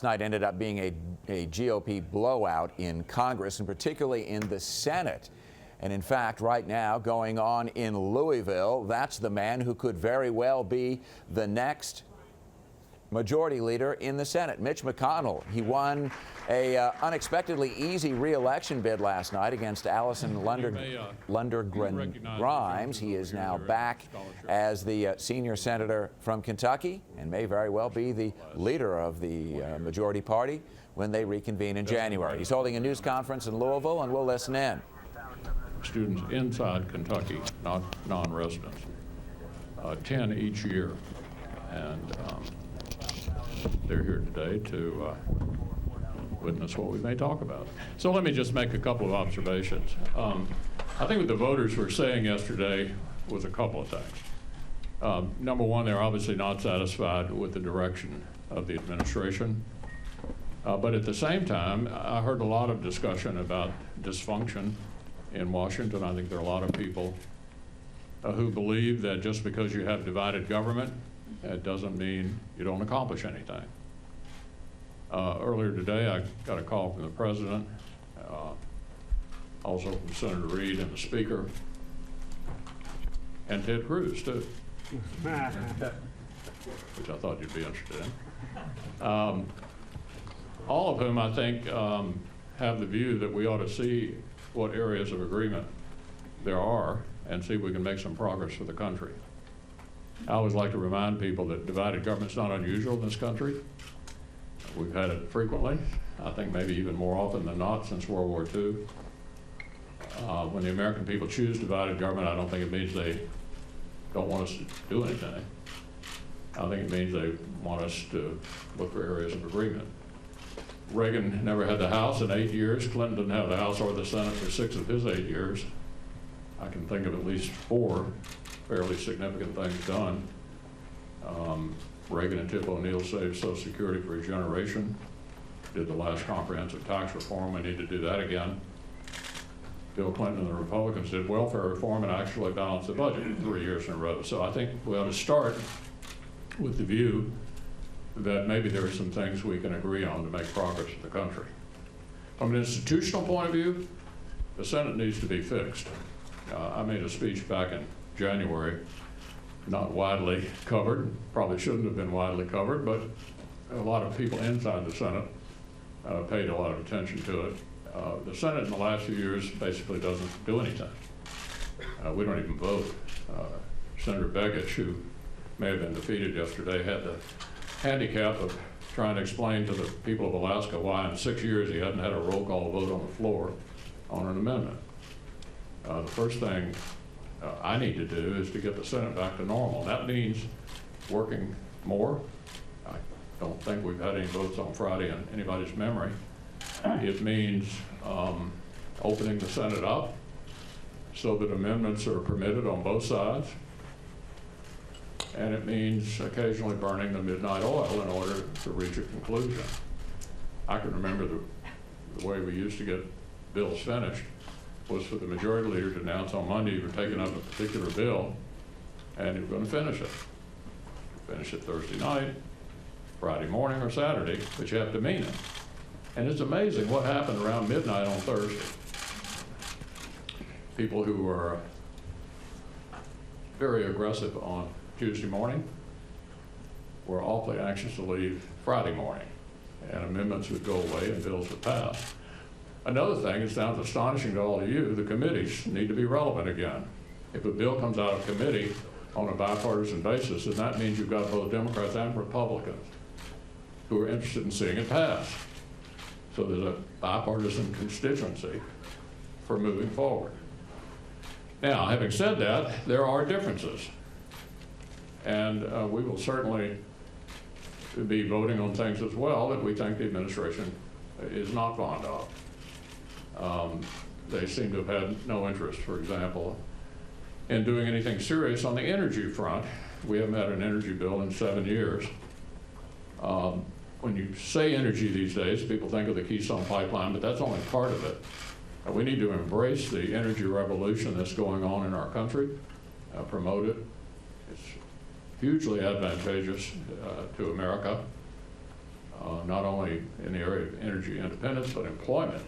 Night ended up being a GOP blowout in Congress, and particularly in the Senate. And in fact, right now going on in Louisville, that's the man who could very well be the next Majority Leader in the Senate, Mitch McConnell. He won a unexpectedly easy re-election bid last night against Allison Lundergren Grimes. He is now back as the senior senator from Kentucky and may very well be the leader of the majority party when they reconvene in January. He's holding a news conference in Louisville, and we'll listen in. Students inside Kentucky, not non-residents, 10 each year, and they're here today to witness what we may talk about. So let me just make a couple of observations. I think what the voters were saying yesterday was a couple of things. Number one, they're obviously not satisfied with the direction of the administration. But at the same time, I heard a lot of discussion about dysfunction in Washington. I think there are a lot of people who believe that just because you have divided government, it doesn't mean you don't accomplish anything. Earlier today, I got a call from the president, also from Senator Reid and the Speaker, and Ted Cruz, too, which I thought you'd be interested in. All of whom I think have the view that we ought to see what areas of agreement there are and see if we can make some progress for the country. I always like to remind people that divided government's not unusual in this country. We've had it frequently, I think maybe even more often than not since World War II. When the American people choose divided government, I don't think it means they don't want us to do anything. I think it means they want us to look for areas of agreement. Reagan never had the House in 8 years. Clinton didn't have the House or the Senate for 6 of his 8 years. I can think of at least 4 fairly significant things done. Reagan and Tip O'Neill saved Social Security for a generation, did the last comprehensive tax reform. We need to do that again. Bill Clinton and the Republicans did welfare reform and actually balanced the budget 3 years in a row. So I think we ought to start with the view that maybe there are some things we can agree on to make progress in the country. From an institutional point of view, the Senate needs to be fixed. I made a speech back in January, not widely covered, probably shouldn't have been widely covered, but a lot of people inside the Senate paid a lot of attention to it. The Senate in the last few years basically doesn't do anything. We don't even vote. Senator Begich, who may have been defeated yesterday, had the handicap of trying to explain to the people of Alaska why in 6 years he hadn't had a roll call vote on the floor on an amendment. The first thing I need to do is to get the Senate back to normal. That means working more. I don't think we've had any votes on Friday in anybody's memory. It means opening the Senate up so that amendments are permitted on both sides. And it means occasionally burning the midnight oil in order to reach a conclusion. I can remember the way we used to get bills finished was for the majority leader to announce on Monday you were taking up a particular bill and you were going to finish it. Finish it Thursday night, Friday morning, or Saturday, but you have to mean it. And it's amazing what happened around midnight on Thursday. People who were very aggressive on Tuesday morning were awfully anxious to leave Friday morning, and amendments would go away and bills would pass. Another thing, it sounds astonishing to all of you, the committees need to be relevant again. If a bill comes out of committee on a bipartisan basis, then that means you've got both Democrats and Republicans who are interested in seeing it pass. So there's a bipartisan constituency for moving forward. Now, having said that, there are differences. And we will certainly be voting on things as well that we think the administration is not fond of. They seem to have had no interest, for example, in doing anything serious on the energy front. We haven't had an energy bill in 7 years. When you say energy these days, people think of the Keystone Pipeline, but that's only part of it. We need to embrace the energy revolution that's going on in our country, promote it. It's hugely advantageous to America. not only in the area of energy independence, but employment.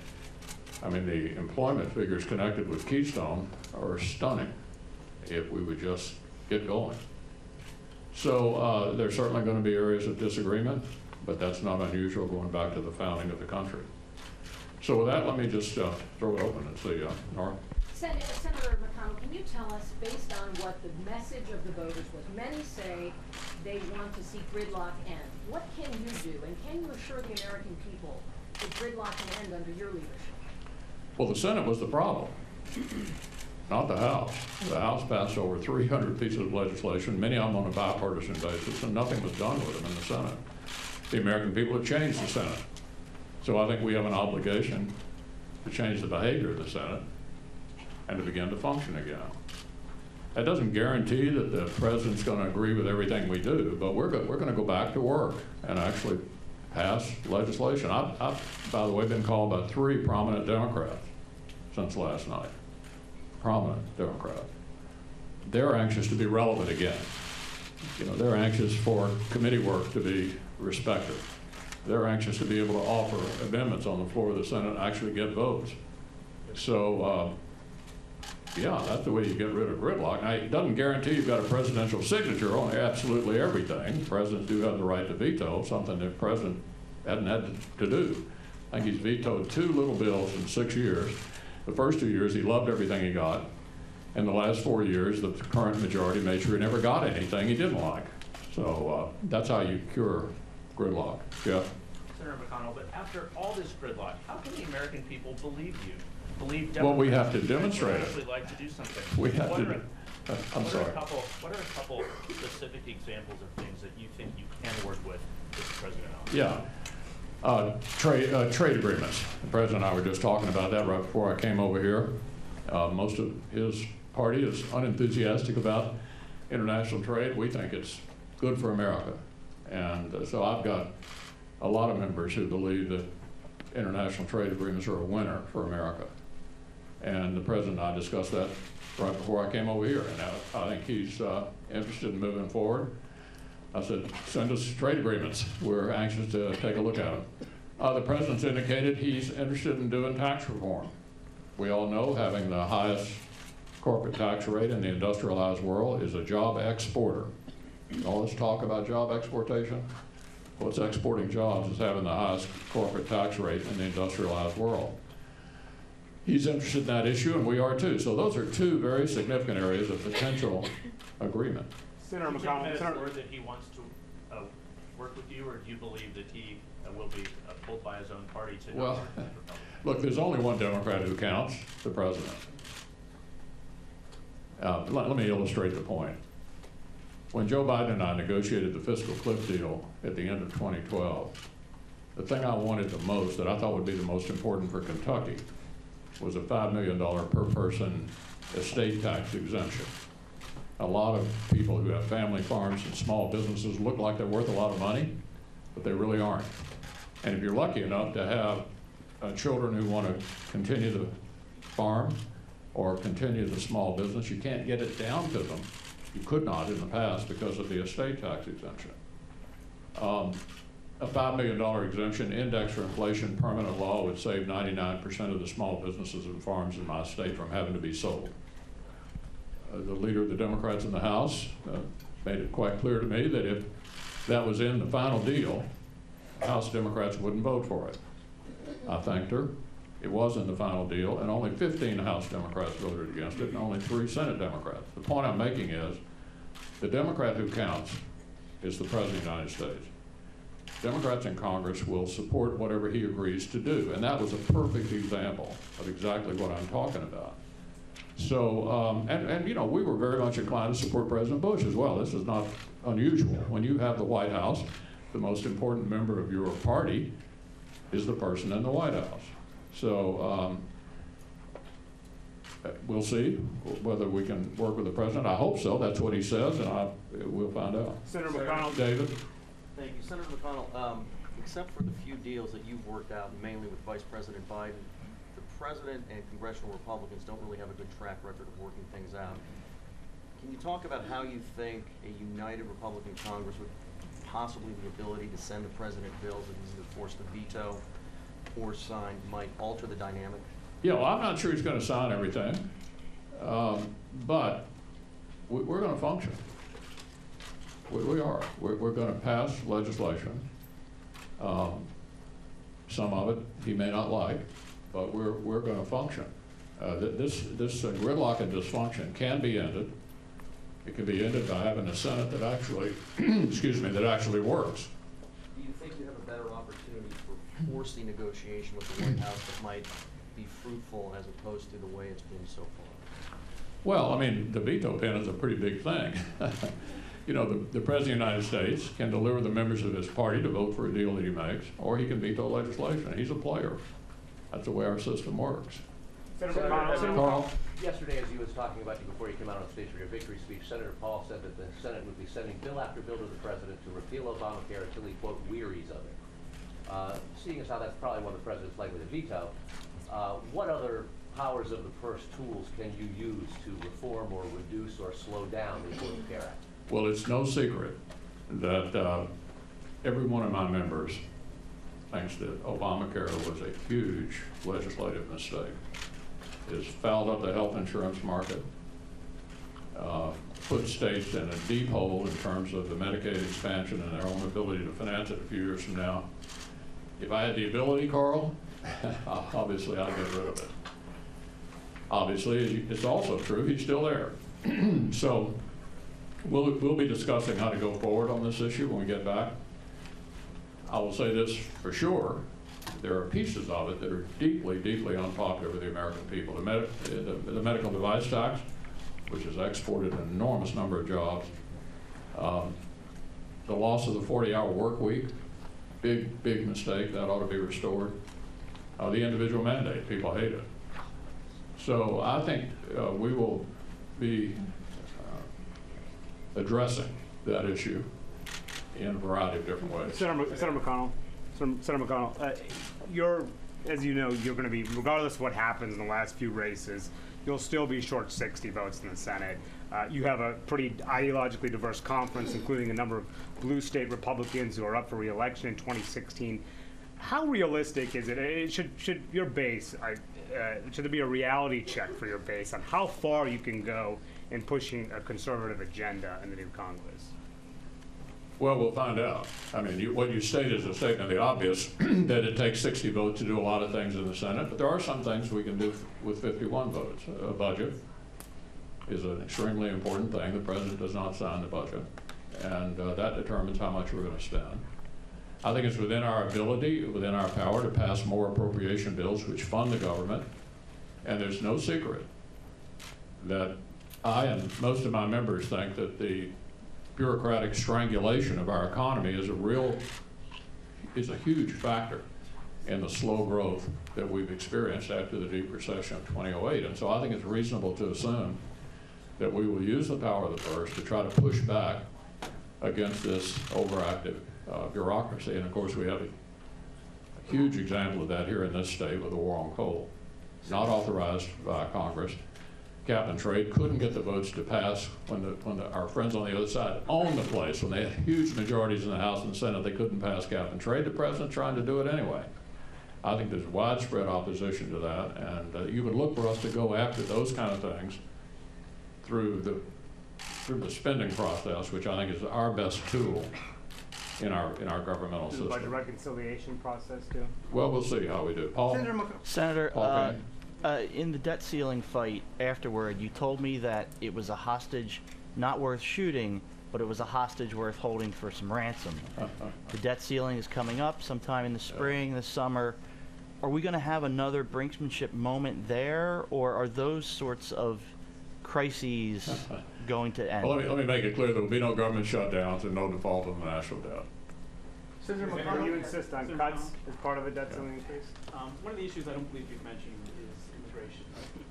I mean, the employment figures connected with Keystone are stunning if we would just get going. So there's certainly going to be areas of disagreement, but that's not unusual going back to the founding of the country. So with that, let me just throw it open and see, Nora. Senator McConnell, can you tell us, based on what the message of the voters was, many say they want to see gridlock end. What can you do, and can you assure the American people that gridlock can end under your leadership? Well, the Senate was the problem, not the House. The House passed over 300 pieces of legislation, many of them on a bipartisan basis, and nothing was done with them in the Senate. The American people have changed the Senate. So I think we have an obligation to change the behavior of the Senate and to begin to function again. That doesn't guarantee that the president's going to agree with everything we do, but we're going to go back to work and actually pass legislation. I've, by the way, been called by 3 prominent Democrats since last night. Prominent Democrats. They're anxious to be relevant again. You know, they're anxious for committee work to be respected. They're anxious to be able to offer amendments on the floor of the Senate and actually get votes. So, yeah, that's the way you get rid of gridlock. Now, it doesn't guarantee you've got a presidential signature on absolutely everything. Presidents do have the right to veto, something the president hadn't had to do. I think he's vetoed 2 little bills in 6 years. The first 2 years, he loved everything he got. In the last 4 years, the current majority made sure he never got anything he didn't like. So that's how you cure gridlock. Jeff? Senator McConnell, but after all this gridlock, how can the American people believe you? Believe Well, we have to demonstrate it. Actually like to do something. We have to. I'm sorry. What are a couple specific examples of things that you think you can work with the president on? Yeah. Trade agreements. The president and I were just talking about that right before I came over here. Most of his party is unenthusiastic about international trade. We think it's good for America. And so I've got a lot of members who believe that international trade agreements are a winner for America. And the president and I discussed that right before I came over here. And I think he's interested in moving forward. I said, send us trade agreements. We're anxious to take a look at them. The president's indicated he's interested in doing tax reform. We all know having the highest corporate tax rate in the industrialized world is a job exporter. All this talk about job exportation, what's exporting jobs is having the highest corporate tax rate in the industrialized world. He's interested in that issue, and we are too. So those are 2 very significant areas of potential agreement. Senator McConnell, that he wants to work with you, or do you believe that he will be pulled by his own party to? Well, look, there's only one Democrat who counts, the president. Let me illustrate the point. When Joe Biden and I negotiated the fiscal cliff deal at the end of 2012, the thing I wanted the most, that I thought would be the most important for Kentucky, was a $5 million per person estate tax exemption. A lot of people who have family farms and small businesses look like they're worth a lot of money, but they really aren't. And if you're lucky enough to have children who want to continue the farm or continue the small business, you can't get it down to them. You could not in the past because of the estate tax exemption. A $5 million exemption, indexed for inflation, permanent law would save 99% of the small businesses and farms in my state from having to be sold. The leader of the Democrats in the House made it quite clear to me that if that was in the final deal, House Democrats wouldn't vote for it. I thanked her. It was in the final deal, and only 15 House Democrats voted against it, and only 3 Senate Democrats. The point I'm making is, the Democrat who counts is the President of the United States. Democrats in Congress will support whatever he agrees to do, and that was a perfect example of exactly what I'm talking about. So, and you know, we were very much inclined to support President Bush as well. This is not unusual. When you have the White House, the most important member of your party is the person in the White House. So we'll see whether we can work with the president. I hope so. That's what he says, and we'll find out. Senator McConnell. David? Thank you. Senator McConnell, except for the few deals that you've worked out, mainly with Vice President Biden, the president and congressional Republicans don't really have a good track record of working things out. Can you talk about how you think a united Republican Congress would possibly the ability to send the president bills that he's either forced to veto or sign might alter the dynamic? Yeah, well, I'm not sure he's going to sign everything, but we're going to function. We are. We're going to pass legislation. Some of it he may not like, but we're going to function. This gridlock and dysfunction can be ended. It can be ended by having a Senate that actually, excuse me, that actually works. Do you think you have a better opportunity for forcing negotiation with the White House that might be fruitful as opposed to the way it's been so far? Well, I mean, the veto pen is a pretty big thing. You know, the President of the United States can deliver the members of his party to vote for a deal that he makes, or he can veto legislation. He's a player. That's the way our system works. Senator Carl? Yesterday, as he was talking about you before you came out on stage for your victory speech, Senator Paul said that the Senate would be sending bill after bill to the president to repeal Obamacare until he, quote, wearies of it. Seeing as how that's probably one the president's likely to veto, what other powers of the purse tools can you use to reform or reduce or slow down the Affordable Care Act? Well, it's no secret that every one of my members thinks that Obamacare was a huge legislative mistake. It's fouled up the health insurance market, put states in a deep hole in terms of the Medicaid expansion and their own ability to finance it a few years from now. If I had the ability, Carl, obviously I'd get rid of it. Obviously, it's also true, he's still there. So we'll be discussing how to go forward on this issue when we get back. I will say this for sure. There are pieces of it that are deeply, deeply unpopular with the American people. The medical device tax, which has exported an enormous number of jobs. The loss of the 40-hour work week, big, big mistake. That ought to be restored. The individual mandate, people hate it. So I think we will be addressing that issue in a variety of different ways. Senator McConnell, as you know, you're going to be, regardless of what happens in the last few races, you'll still be short 60 votes in the Senate. You have a pretty ideologically diverse conference, including a number of blue state Republicans who are up for re-election in 2016. How realistic is it? Should your base, should there be a reality check for your base on how far you can go in pushing a conservative agenda in the new Congress? Well, we'll find out. I mean, what you state is a statement of the obvious, that it takes 60 votes to do a lot of things in the Senate, but there are some things we can do with 51 votes. A budget is an extremely important thing. The president does not sign the budget, and that determines how much we're going to spend. I think it's within our ability, within our power to pass more appropriation bills which fund the government, and there's no secret that I and most of my members think that the bureaucratic strangulation of our economy is a huge factor in the slow growth that we've experienced after the deep recession of 2008. And so I think it's reasonable to assume that we will use the power of the purse to try to push back against this overactive bureaucracy. And of course, we have a huge example of that here in this state with the war on coal. Not authorized by Congress. Cap and trade couldn't get the votes to pass when our friends on the other side owned the place. When they had huge majorities in the House and Senate, they couldn't pass cap and trade. The president's trying to do it anyway. I think there's widespread opposition to that, and you would look for us to go after those kind of things through the spending process, which I think is our best tool in our governmental system. By the reconciliation process too? Well, we'll see how we do. Paul? Senator, in the debt ceiling fight afterward, you told me that it was a hostage not worth shooting, but it was a hostage worth holding for some ransom. The debt ceiling is coming up sometime in the spring, this summer. Are we going to have another brinksmanship moment there, or are those sorts of crises going to end? Well, let me make it clear there will be no government shutdowns and no default on the national debt. Senator McConnell, you insist on cuts as part of the debt ceiling increase? One of the issues I don't believe you've mentioned is immigration,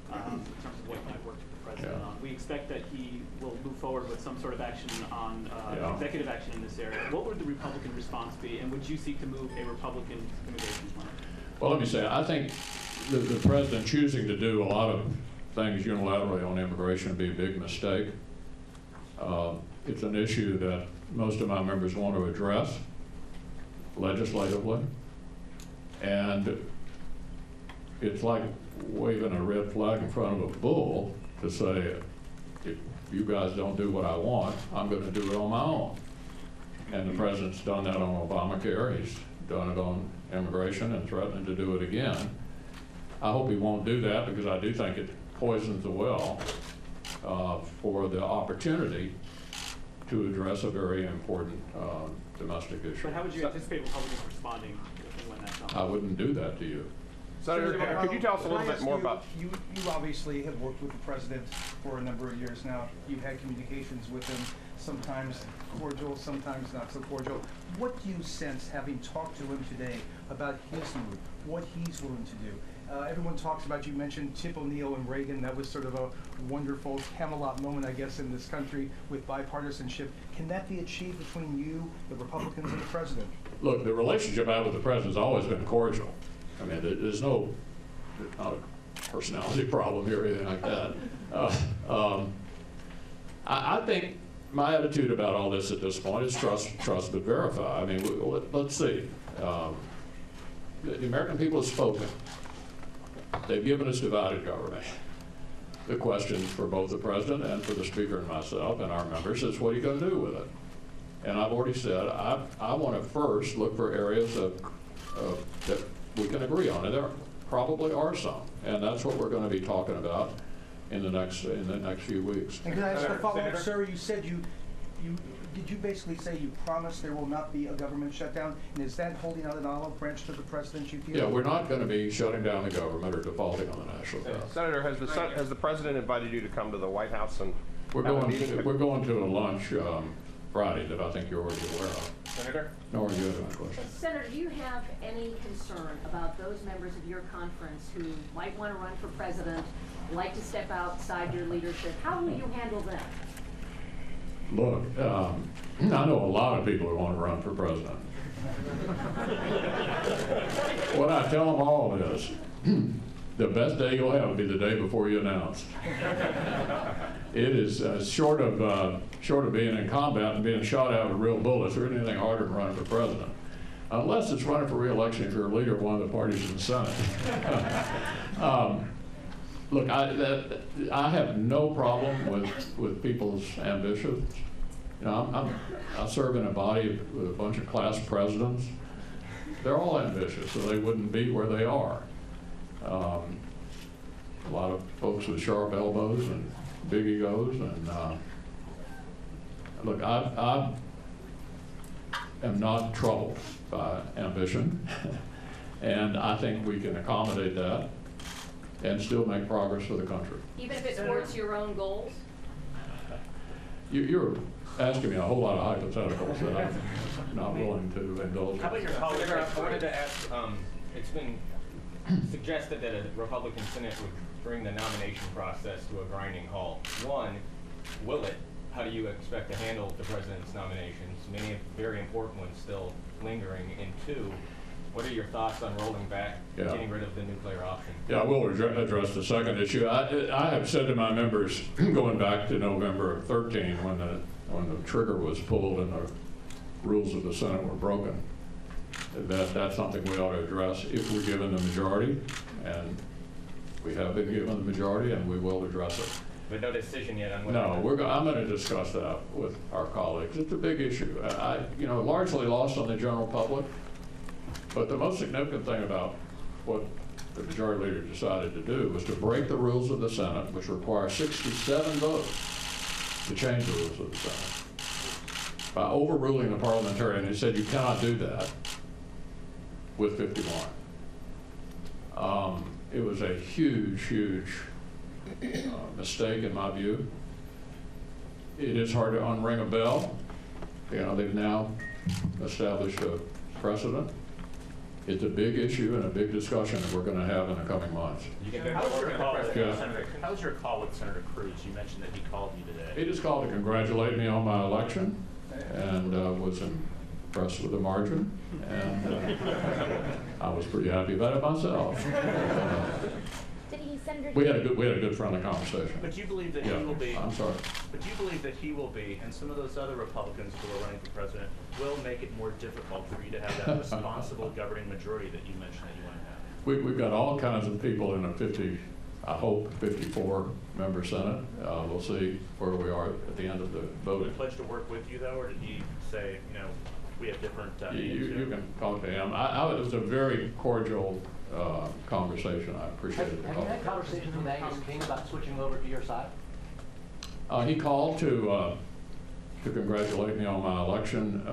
in terms of what might work with the president on. We expect that he will move forward with some sort of action on executive action in this area. What would the Republican response be, and would you seek to move a Republican immigration plan? Well, let me say, I think the president choosing to do a lot of things unilaterally on immigration would be a big mistake. It's an issue that most of my members want to address legislatively. And it's like waving a red flag in front of a bull to say, if you guys don't do what I want, I'm going to do it on my own. And the president's done that on Obamacare. He's done it on immigration and threatening to do it again. I hope he won't do that, because I do think it poisons the well for the opportunity to address a very important domestic issue. But how would you anticipate Republicans responding if and when that's on? I wouldn't do that to you. Senator, could you tell us a little Can I bit ask more you, about? You obviously have worked with the president for a number of years now. You've had communications with him, sometimes cordial, sometimes not so cordial. What do you sense, having talked to him today, about his mood, what he's willing to do? Everyone talks about, you mentioned Tip O'Neill and Reagan. That was sort of a wonderful Camelot moment, I guess, in this country with bipartisanship. Can that be achieved between you, the Republicans, and the president? Look, the relationship I have with the president has always been cordial. I mean, there's not a personality problem here or anything like that. I think my attitude about all this at this point is trust but verify. I mean, let's see. The American people have spoken. They've given us divided government. The question for both the president and for the speaker and myself and our members is, what are you going to do with it? And I've already said I want to first look for areas that we can agree on, and there probably are some, and that's what we're going to be talking about in the next few weeks. And can I ask a follow-up, sir? You said did you basically say you promise there will not be a government shutdown? And is that holding out an olive branch to the president, you feel? Yeah, we're not going to be shutting down the government or defaulting on the national debt. Senator, has the president invited you to come to the White House and We're have a meeting? going to a lunch Friday that I think you're already aware of. Senator? Nora, you have any questions? Senator, do you have any concern about those members of your conference who might want to run for president, like to step outside your leadership? How will you handle them? Look, I know a lot of people who want to run for president. What I tell them all is, the best day you'll have will be the day before you announce. It is short of being in combat and being shot out with real bullets, or anything harder than running for president. Unless it's running for re-election if you're a leader of one of the parties in the Senate. Look, I have no problem with people's ambitions. You know, I serve in a body with a bunch of class presidents. They're all ambitious, so they wouldn't be where they are. A lot of folks with sharp elbows and big egos, and look, I am not troubled by ambition, and I think we can accommodate that and still make progress for the country. Even if it thwarts your own goals? You're asking me a whole lot of hypotheticals that I'm not willing to indulge in. How about your colleagues? Senator, I wanted to ask, it's been suggested that a Republican Senate would bring the nomination process to a grinding halt. One, will it? How do you expect to handle the president's nominations? Many very important ones still lingering. And two, what are your thoughts on rolling back, getting rid of the nuclear option? Yeah, I will address the second issue. I have said to my members, going back to November of 13, when the trigger was pulled and the rules of the Senate were broken, that's something we ought to address if we're given the majority, and we have been given the majority, and we will address it. But no decision yet on whether. No, I'm going to discuss that with our colleagues. It's a big issue. Largely lost on the general public. But the most significant thing about what the majority leader decided to do was to break the rules of the Senate, which require 67 votes to change the rules of the Senate, by overruling the parliamentarian who said you cannot do that with 51. It was a huge, huge mistake in my view. It is hard to unring a bell. They've now established a precedent. It's a big issue and a big discussion that we're going to have in the coming months. How was your call with Senator Cruz? You mentioned that he called you today. He just called to congratulate me on my election, and was impressed with the margin, and I was pretty happy about it myself. Did he, Senator? We had a good friendly conversation. But you believe that Yeah, he will be. I'm sorry. But you believe that he will be, and some of those other Republicans who are running for president will make it more difficult for you to have that responsible governing majority that you mentioned that you want to have. We've got all kinds of people in a 50, I hope, 54-member Senate. We'll see where we are at the end of the Did voting. he pledge to work with you, though, or did he say, you know, we have different You can talk to him. It was a very cordial conversation. I appreciate it. Have you had conversations with Angus King about switching over to your side? He called to congratulate me on my election.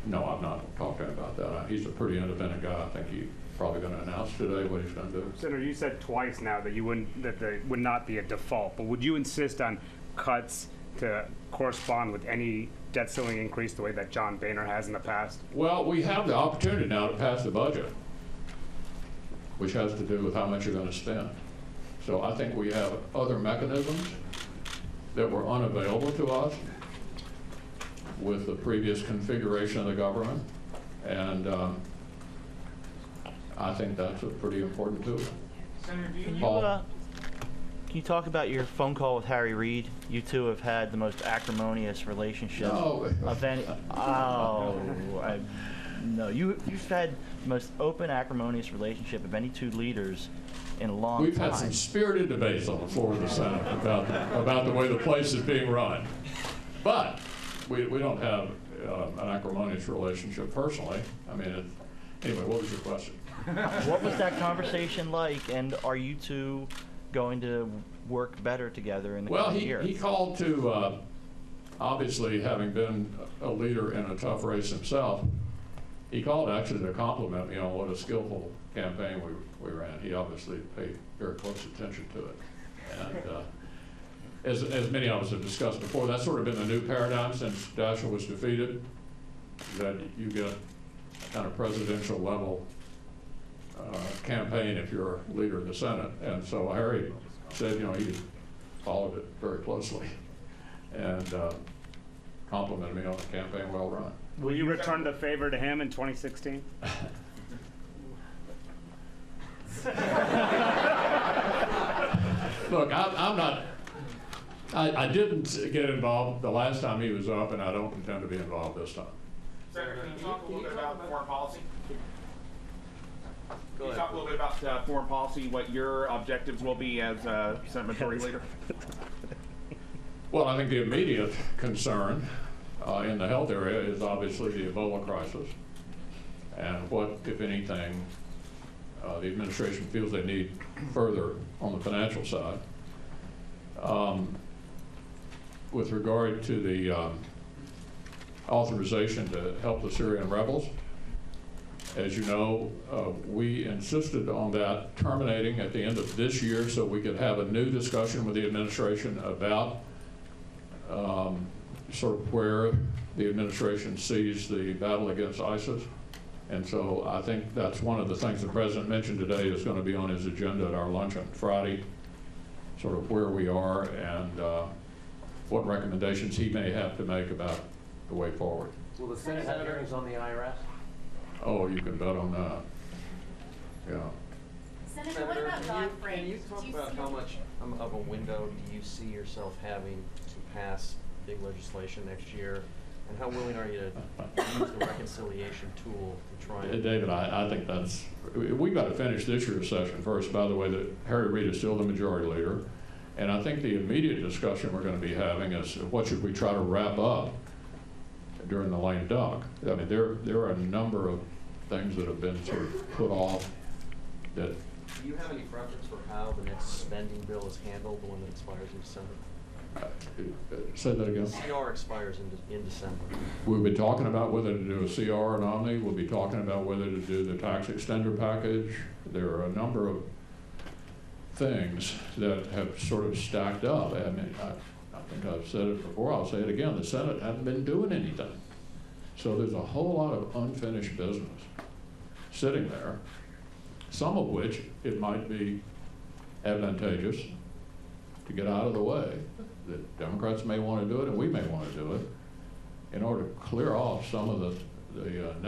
No, I've not talked to him about that. He's a pretty independent guy. I think he's probably going to announce today what he's going to do. Senator, you said twice now that there would not be a default, but would you insist on cuts to correspond with any debt ceiling increase the way that John Boehner has in the past? Well, we have the opportunity now to pass the budget, which has to do with how much you're going to spend. So I think we have other mechanisms that were unavailable to us with the previous configuration of the government, and I think that's a pretty important tool. Senator, Paul? Can you talk about your phone call with Harry Reid? You two have had the most acrimonious relationship of any. No, you've had the most open, acrimonious relationship of any two leaders in a long time. We've had some spirited debates on the floor of the Senate about the way the place is being run, but we don't have an acrimonious relationship personally. I mean, anyway, what was your question? What was that conversation like, and are you two going to work better together in the coming year? Well, he called to, obviously, having been a leader in a tough race himself, he called actually to compliment me on what a skillful campaign we ran. He obviously paid very close attention to it. And as many of us have discussed before, that's sort of been the new paradigm since Dashiell was defeated, that you get a kind of presidential level campaign if you're a leader of the Senate. And so Harry said, he followed it very closely and complimented me on the campaign well run. Will you return the favor to him in 2016? Look, I didn't get involved the last time he was up, and I don't intend to be involved this time. Senator, can you talk a little bit about foreign policy? Go Can you ahead. talk a little bit about foreign policy, what your objectives will be as Senate Majority Leader? Well, I think the immediate concern in the health area is obviously the Ebola crisis and what, if anything, the administration feels they need further on the financial side. With regard to the authorization to help the Syrian rebels, as you know, we insisted on that terminating at the end of this year so we could have a new discussion with the administration about sort of where the administration sees the battle against ISIS. And so I think that's one of the things the President mentioned today is going to be on his agenda at our luncheon Friday, sort of where we are and what recommendations he may have to make about the way forward. Will the Senate have hearings on the IRS? Oh, you can bet on that. Yeah. Senator, what about Dodd-Frank? Can you talk about how much of a window do you see yourself having to pass big legislation next year? And how willing are you to use the reconciliation tool to try and... David, I think we've got to finish this year's session first. By the way, that Harry Reid is still the majority leader. And I think the immediate discussion we're going to be having is what should we try to wrap up during the lame duck. I mean, there are a number of things that have been sort of put off that... Do you have any preference for how the next spending bill is handled, the one that expires in December? Say that again. CR expires in December. We've been talking about whether to do a CR or an Omni. We'll be talking about whether to do the tax extender package. There are a number of things that have sort of stacked up. I mean, I think I've said it before, I'll say it again, the Senate hasn't been doing anything. So there's a whole lot of unfinished business sitting there, some of which it might be advantageous to get out of the way. The Democrats may want to do it and we may want to do it in order to clear off some of the